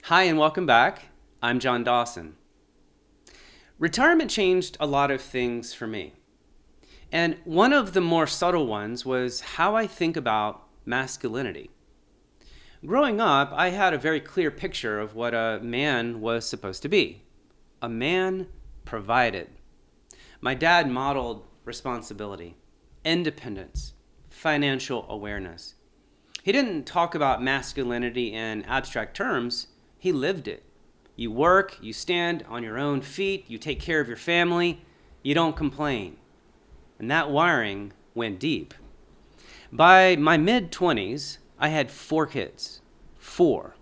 Hi, and welcome back. I'm John Dawson. Retirement changed a lot of things for me. And one of the more subtle ones was how I think about masculinity. Growing up, I had a very clear picture of what a man was supposed to be. A man provided. My dad modeled responsibility, independence, financial awareness. He didn't talk about masculinity in abstract terms. He lived it. You work, you stand on your own feet, you take care of your family, you don't complain. And that wiring went deep. By my mid-20s, I had 4 kids. 4.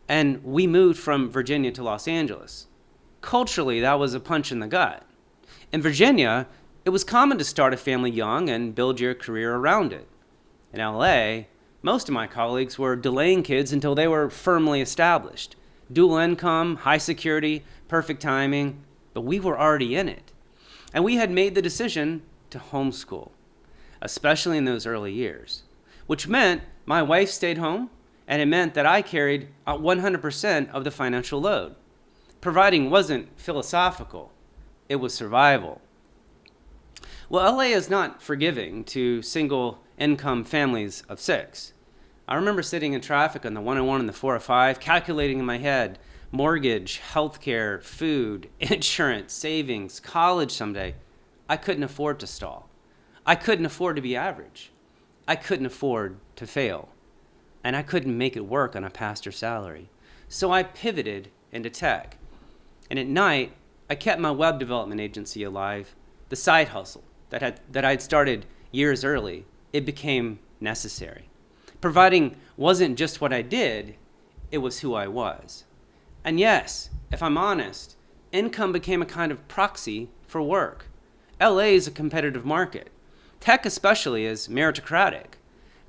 And we moved from Virginia to Los Angeles. Culturally, that was a punch in the gut. In Virginia, it was common to start a family young and build your career around it. In LA, most of my colleagues were delaying kids until they were firmly established. Dual income, high security, perfect timing, but we were already in it. And we had made the decision to homeschool, especially in those early years, which meant my wife stayed home, and it meant that I carried 100% of the financial load. Providing wasn't philosophical, it was survival. Well, LA is not forgiving to single income families of 6. I remember sitting in traffic on the 101 and the 405, calculating in my head mortgage, healthcare, food, insurance, savings, college someday. I couldn't afford to stall. I couldn't afford to be average. I couldn't afford to fail. And I couldn't make it work on a pastor's salary. So I pivoted into tech. And at night, I kept my web development agency alive, the side hustle that I'd started years early. It became necessary. Providing wasn't just what I did, it was who I was. And yes, if I'm honest, income became a kind of proxy for work. LA is a competitive market. Tech especially is meritocratic.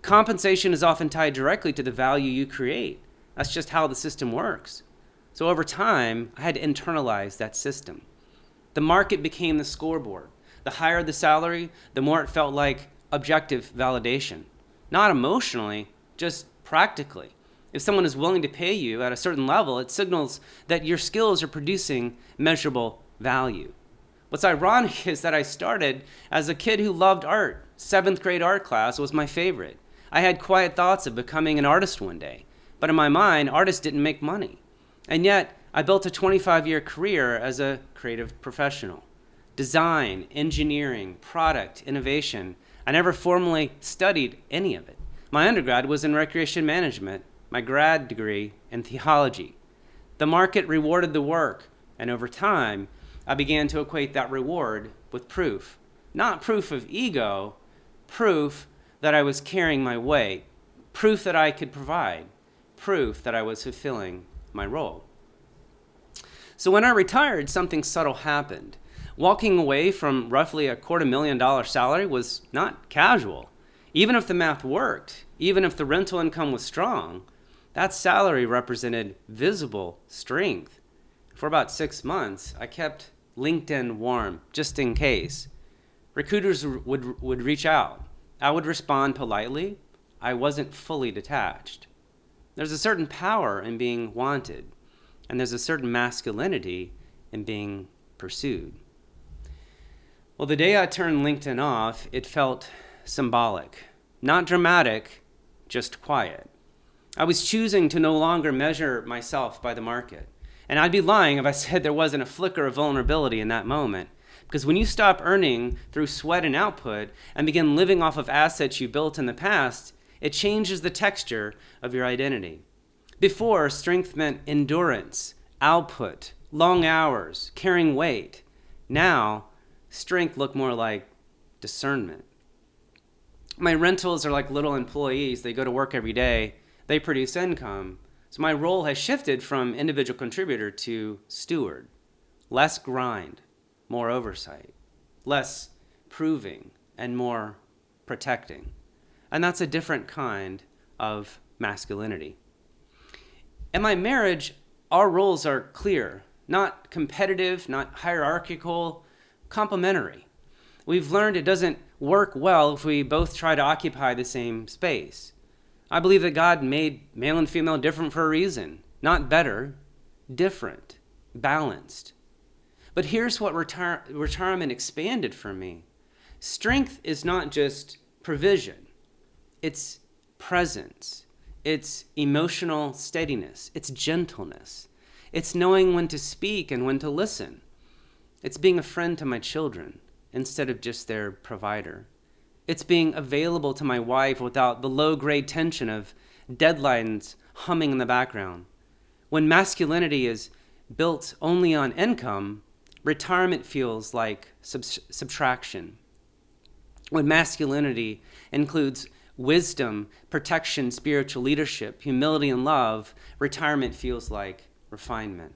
Compensation is often tied directly to the value you create. That's just how the system works. So over time, I had to internalize that system. The market became the scoreboard. The higher the salary, the more it felt like objective validation. Not emotionally, just practically. If someone is willing to pay you at a certain level, it signals that your skills are producing measurable value. What's ironic is that I started as a kid who loved art. 7th grade art class was my favorite. I had quiet thoughts of becoming an artist one day. But in my mind, artists didn't make money. And yet, I built a 25-year career as a creative professional. Design, engineering, product, innovation. I never formally studied any of it. My undergrad was in recreation management, my grad degree in theology. The market rewarded the work, and over time, I began to equate that reward with proof. Not proof of ego, proof that I was carrying my weight, proof that I could provide, proof that I was fulfilling my role. So when I retired, something subtle happened. Walking away from roughly a $250,000 salary was not casual. Even if the math worked, even if the rental income was strong, that salary represented visible strength. For about 6 months, I kept LinkedIn warm, just in case. Recruiters would reach out. I would respond politely. I wasn't fully detached. There's a certain power in being wanted, and there's a certain masculinity in being pursued. Well, the day I turned LinkedIn off, it felt symbolic. Not dramatic, just quiet. I was choosing to no longer measure myself by the market. And I'd be lying if I said there wasn't a flicker of vulnerability in that moment. Because when you stop earning through sweat and output and begin living off of assets you built in the past, it changes the texture of your identity. Before, strength meant endurance, output, long hours, carrying weight. Now, strength looked more like discernment. My rentals are like little employees. They go to work every day. They produce income. So my role has shifted from individual contributor to steward. Less grind, more oversight. Less proving and more protecting. And that's a different kind of masculinity. In my marriage, our roles are clear, not competitive, not hierarchical, complementary. We've learned it doesn't work well if we both try to occupy the same space. I believe that God made male and female different for a reason. Not better, different, balanced. But here's what retirement expanded for me. Strength is not just provision, it's presence, it's emotional steadiness, it's gentleness, it's knowing when to speak and when to listen. It's being a friend to my children instead of just their provider. It's being available to my wife without the low-grade tension of deadlines humming in the background. When masculinity is built only on income, retirement feels like subtraction. When masculinity includes wisdom, protection, spiritual leadership, humility, and love, retirement feels like refinement.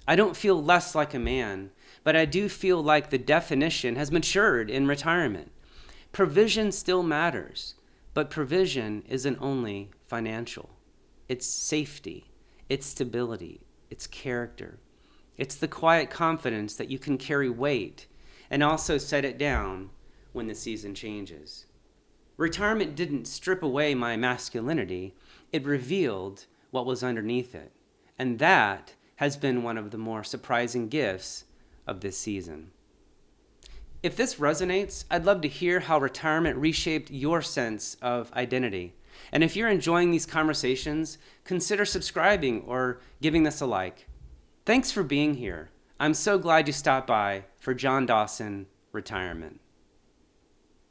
I don't feel less like a man, but I do feel like the definition has matured in retirement. Provision still matters, but provision isn't only financial. It's safety, it's stability, it's character. It's the quiet confidence that you can carry weight and also set it down when the season changes. Retirement didn't strip away my masculinity, it revealed what was underneath it. And that has been one of the more surprising gifts of this season. If this resonates, I'd love to hear how retirement reshaped your sense of identity. And if you're enjoying these conversations, consider subscribing or giving this a like. Thanks for being here. I'm so glad you stopped by for John Dawson Retirement.